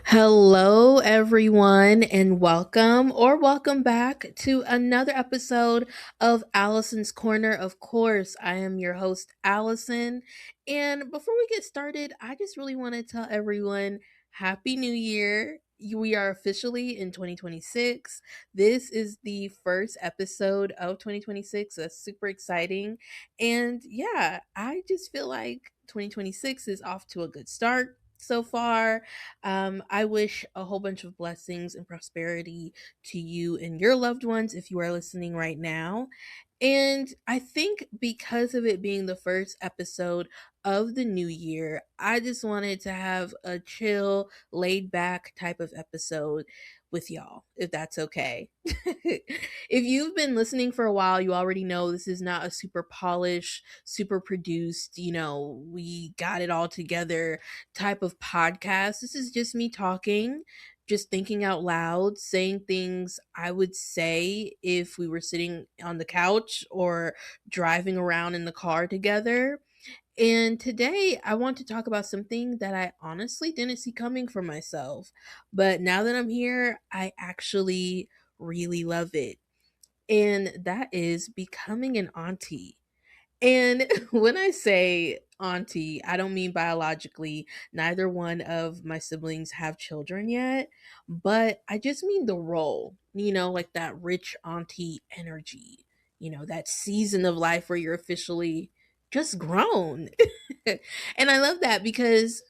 Hello, everyone, and welcome back to another episode of Allison's Corner. Of course, I am your host, Allison. And before we get started, I just really want to tell everyone Happy New Year. We are officially in 2026. This is the first episode of 2026. That's super exciting. And yeah, I just feel like 2026 is off to a good start so far. I wish a whole bunch of blessings and prosperity to you and your loved ones if you are listening right now. And I think because of it being the first episode of the new year, I just wanted to have a chill, laid back type of episode with y'all, if that's okay. If you've been listening for a while, you already know this is not a super polished, super produced, we got it all together type of podcast. This is just me talking, just thinking out loud, saying things I would say if we were sitting on the couch or driving around in the car together. And today I want to talk about something that I honestly didn't see coming for myself. But now that I'm here, I actually really love it. And that is becoming an auntie. And when I say auntie, I don't mean biologically. Neither one of my siblings have children yet, but I just mean the role, like that rich auntie energy, that season of life where you're officially just grown. And I love that because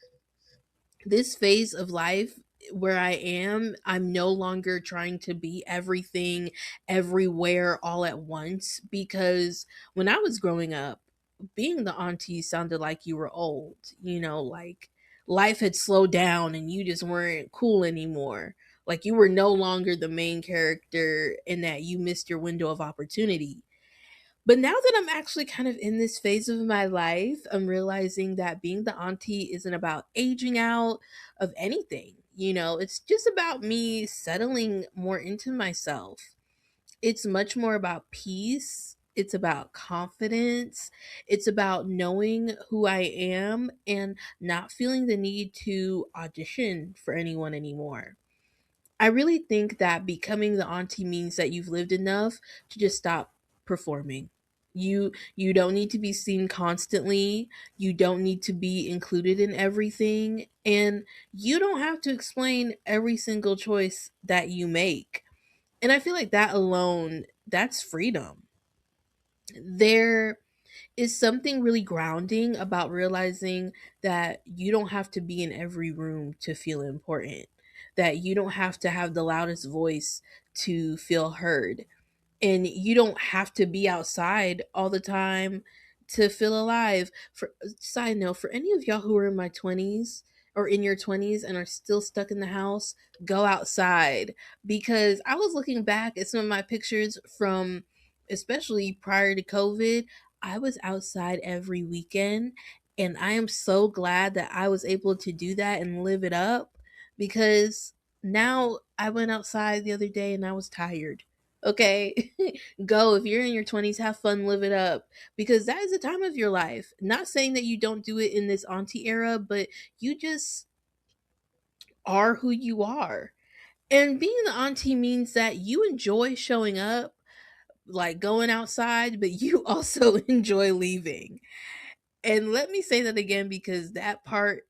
this phase of life where I'm no longer trying to be everything, everywhere, all at once. Because when I was growing up, being the auntie sounded like you were old, like life had slowed down and you just weren't cool anymore. Like you were no longer the main character and that you missed your window of opportunity. But now that I'm actually kind of in this phase of my life, I'm realizing that being the auntie isn't about aging out of anything. It's just about me settling more into myself. It's much more about peace. It's about confidence. It's about knowing who I am and not feeling the need to audition for anyone anymore. I really think that becoming the auntie means that you've lived enough to just stop performing. You don't need to be seen constantly. You don't need to be included in everything, and you don't have to explain every single choice that you make. And I feel like that alone, that's freedom. There is something really grounding about realizing that you don't have to be in every room to feel important, that you don't have to have the loudest voice to feel heard, and you don't have to be outside all the time to feel alive. For side note, for any of y'all who are in my 20s or in your 20s and are still stuck in the house, go outside, because I was looking back at some of my pictures from especially prior to COVID. I was outside every weekend, and I am so glad that I was able to do that and live it up, because now I went outside the other day and I was tired. Okay. Go, if you're in your 20s, have fun, live it up, because that is the time of your life. Not saying that you don't do it in this auntie era, but you just are who you are. And being the auntie means that you enjoy showing up, like going outside, but you also enjoy leaving. And let me say that again, because that part,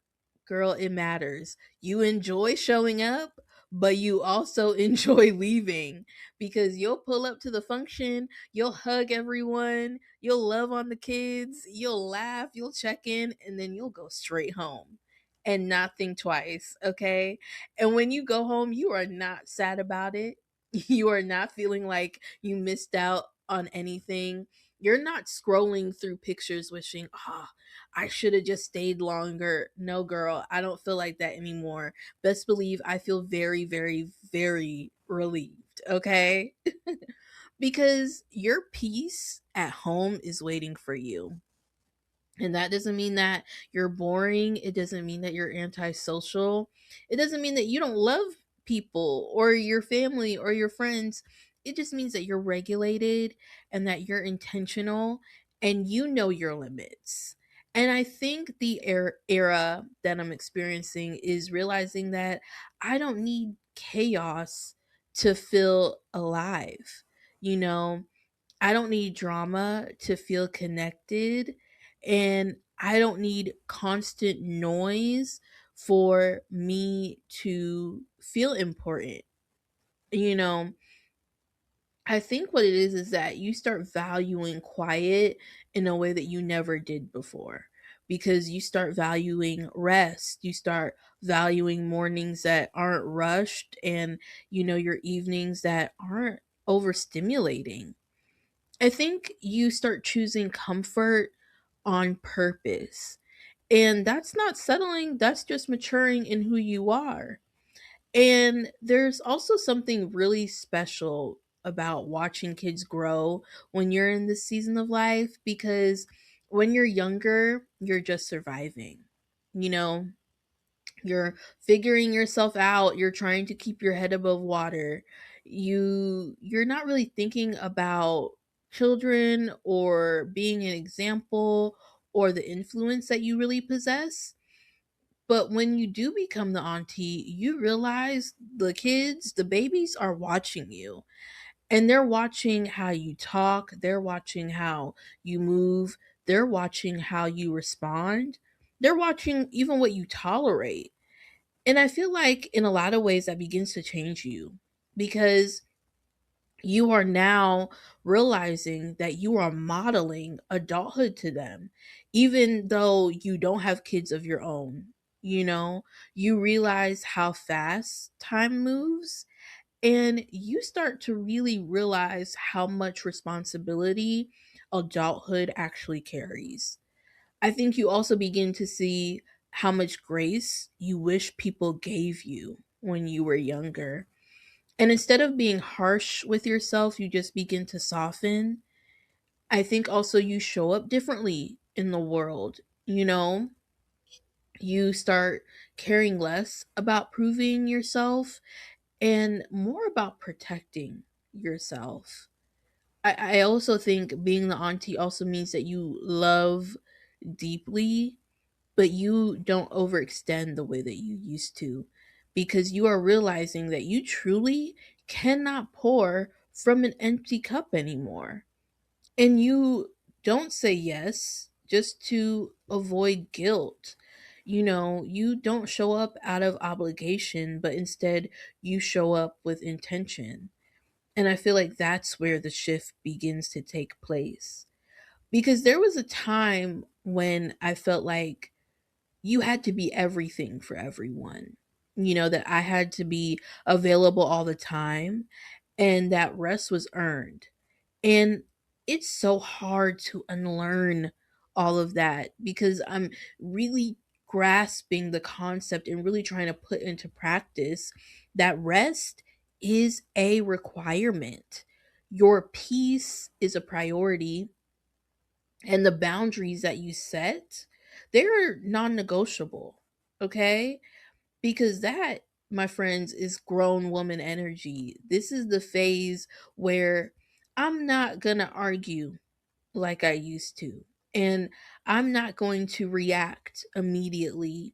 girl, it matters. You enjoy showing up, but you also enjoy leaving, because you'll pull up to the function, you'll hug everyone, you'll love on the kids, you'll laugh, you'll check in, and then you'll go straight home and not think twice, okay? And when you go home, you are not sad about it. You are not feeling like you missed out on anything. You're not scrolling through pictures wishing, I should have just stayed longer. No, girl, I don't feel like that anymore. Best believe I feel very, very, very relieved, okay? Because your peace at home is waiting for you. And that doesn't mean that you're boring. It doesn't mean that you're antisocial. It doesn't mean that you don't love people or your family or your friends. It just means that you're regulated and that you're intentional and you know your limits. And I think the era that I'm experiencing is realizing that I don't need chaos to feel alive. You know, I don't need drama to feel connected, and I don't need constant noise for me to feel important. You know, I think what it is that you start valuing quiet in a way that you never did before, because you start valuing rest, you start valuing mornings that aren't rushed, and your evenings that aren't overstimulating. I think you start choosing comfort on purpose. And that's not settling, that's just maturing in who you are. And there's also something really special about watching kids grow when you're in this season of life, because when you're younger, you're just surviving. You know, you're figuring yourself out, you're trying to keep your head above water. You're not really thinking about children or being an example or the influence that you really possess. But when you do become the auntie, you realize the kids, the babies are watching you. And they're watching how you talk, they're watching how you move, they're watching how you respond, they're watching even what you tolerate. And I feel like in a lot of ways that begins to change you, because you are now realizing that you are modeling adulthood to them, even though you don't have kids of your own. You realize how fast time moves, and you start to really realize how much responsibility adulthood actually carries. I think you also begin to see how much grace you wish people gave you when you were younger. And instead of being harsh with yourself, you just begin to soften. I think also you show up differently in the world. You start caring less about proving yourself and more about protecting yourself. I also think being the auntie also means that you love deeply, but you don't overextend the way that you used to, because you are realizing that you truly cannot pour from an empty cup anymore. And you don't say yes just to avoid guilt. You don't show up out of obligation, but instead you show up with intention. And I feel like that's where the shift begins to take place. Because there was a time when I felt like you had to be everything for everyone. That I had to be available all the time, and that rest was earned. And it's so hard to unlearn all of that, because I'm really grasping the concept and really trying to put into practice that rest is a requirement. Your peace is a priority, and the boundaries that you set, they're non-negotiable. Okay? Because that, my friends, is grown woman energy. This is the phase where I'm not going to argue like I used to. And I'm not going to react immediately,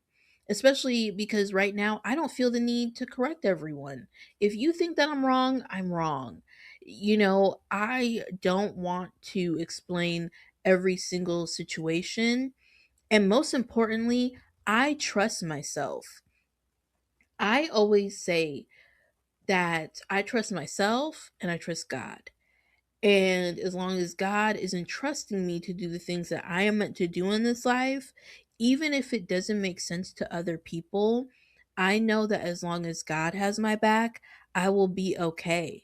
especially because right now I don't feel the need to correct everyone. If you think that I'm wrong, I'm wrong. I don't want to explain every single situation. And most importantly, I trust myself. I always say that I trust myself and I trust God. And as long as God is entrusting me to do the things that I am meant to do in this life, even if it doesn't make sense to other people, I know that as long as God has my back, I will be okay.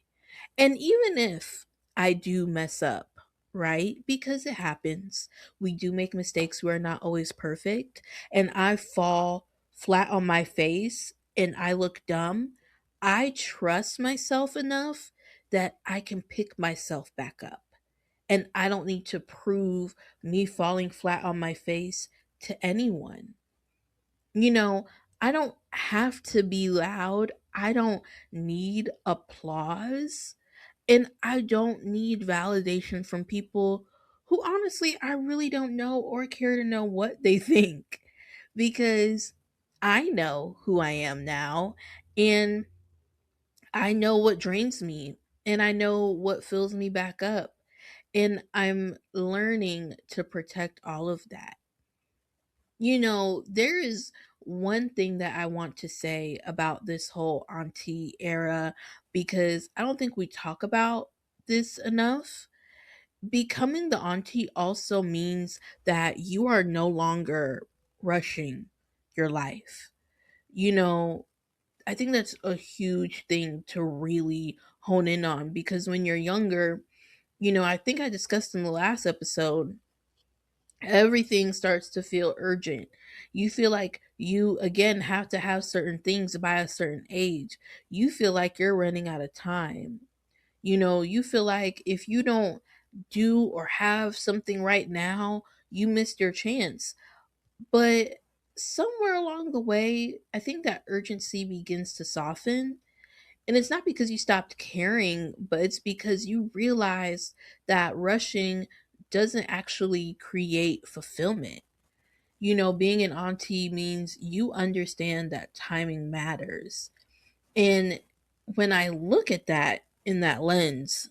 And even if I do mess up, right? Because it happens. We do make mistakes. We're not always perfect. And I fall flat on my face and I look dumb. I trust myself enough that I can pick myself back up. And I don't need to prove me falling flat on my face to anyone. You know, I don't have to be loud. I don't need applause, and I don't need validation from people who honestly I really don't know or care to know what they think, because I know who I am now, and I know what drains me, and I know what fills me back up. And I'm learning to protect all of that. There is one thing that I want to say about this whole auntie era, because I don't think we talk about this enough. Becoming the auntie also means that you are no longer rushing your life. You know, I think that's a huge thing to really hone in on, because when you're younger, I think I discussed in the last episode, everything starts to feel urgent. You feel like you again have to have certain things by a certain age. You feel like you're running out of time. You feel like if you don't do or have something right now, you missed your chance. But somewhere along the way, I think that urgency begins to soften. And it's not because you stopped caring, but it's because you realize that rushing doesn't actually create fulfillment. Being an auntie means you understand that timing matters. And when I look at that in that lens,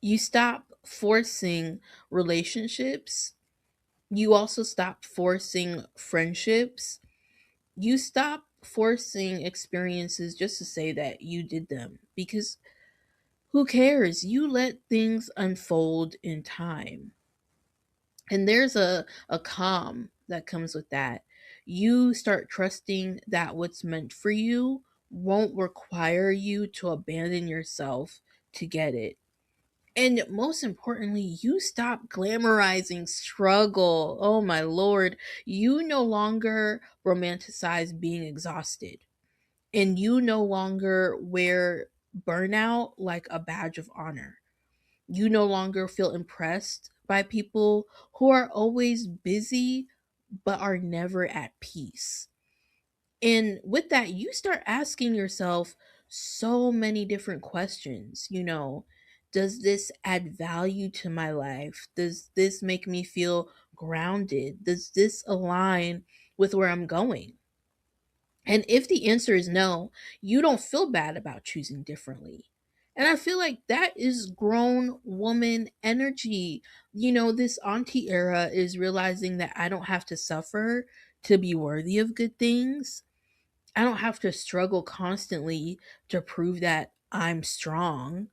you stop forcing relationships. You also stop forcing friendships. You stop forcing experiences just to say that you did them, because who cares? You let things unfold in time. And there's a calm that comes with that. You start trusting that what's meant for you won't require you to abandon yourself to get it. And most importantly, you stop glamorizing struggle. Oh my lord. You no longer romanticize being exhausted. And you no longer wear burnout like a badge of honor. You no longer feel impressed by people who are always busy but are never at peace. And with that, you start asking yourself so many different questions. Does this add value to my life? Does this make me feel grounded? Does this align with where I'm going? And if the answer is no, you don't feel bad about choosing differently. And I feel like that is grown woman energy. This auntie era is realizing that I don't have to suffer to be worthy of good things. I don't have to struggle constantly to prove that I'm strong.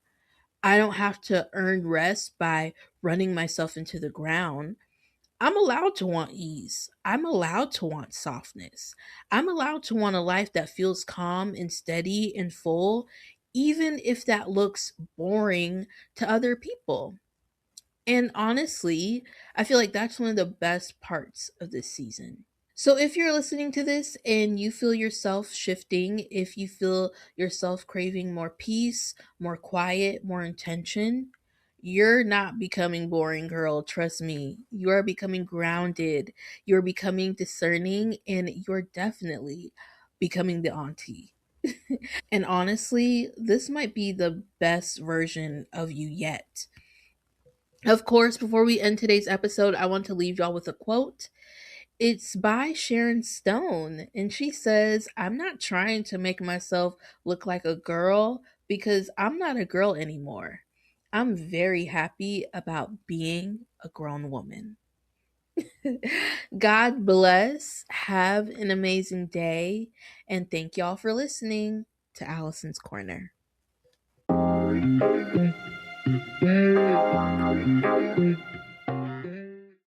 I don't have to earn rest by running myself into the ground. I'm allowed to want ease. I'm allowed to want softness. I'm allowed to want a life that feels calm and steady and full, even if that looks boring to other people. And honestly, I feel like that's one of the best parts of this season. So if you're listening to this and you feel yourself shifting, if you feel yourself craving more peace, more quiet, more intention, you're not becoming boring, girl. Trust me. You are becoming grounded. You're becoming discerning, and you're definitely becoming the auntie. And honestly, this might be the best version of you yet. Of course, before we end today's episode, I want to leave y'all with a quote. It's by Sharon Stone, and she says, I'm not trying to make myself look like a girl because I'm not a girl anymore. I'm very happy about being a grown woman. God bless. Have an amazing day. And thank y'all for listening to Allison's Corner.